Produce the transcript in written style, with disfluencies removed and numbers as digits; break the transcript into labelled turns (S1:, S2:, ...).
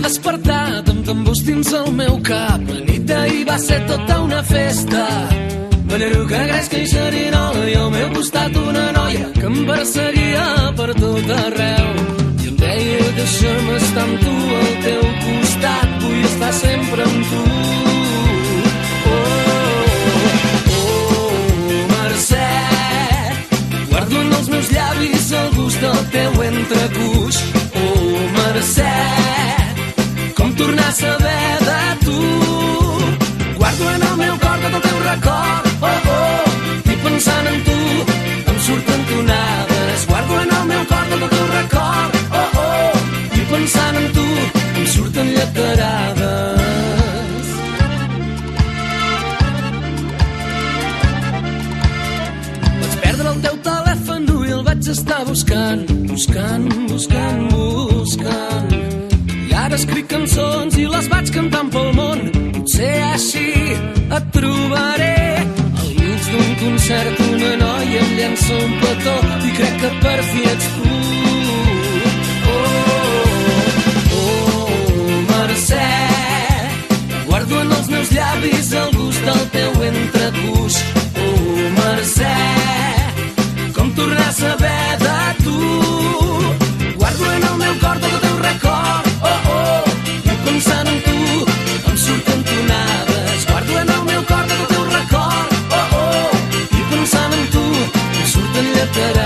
S1: despertat amb t'embustins al meu cap. La nit d'ahir va ser tota una festa. Venero que greix que hi serinola i al meu costat una noia que em perseguia per tot arreu. I em deia deixa'm estar amb tu al teu costat, vull estar sempre amb tu. Mercè, guardo en els meus llavis el gust del teu entrecuix. Mercè, com tornar a saber de tu. Guardo en el meu cor tot el teu record. I pensant en tu em surten tonades. Guardo en el meu cor tot el teu record. I pensant en tu em surten lleterades. Vaig perdre el teu telèfon i el vaig estar buscant. I ara escric cançons i les vaig cantant pel món. Potser així et trobaré al mig d'un concert. Una noia em llença un petó i crec que per fi ets tu. Mercè, guardo en els meus llavis el gust del teu entrecuix. Mercè, com tornar a saber de tu. Guardo en el meu cor tot el teu record. I pensant en tu em surten tonades. Guardo en el meu cor tot el teu record. I pensant en tu em surten lleterades.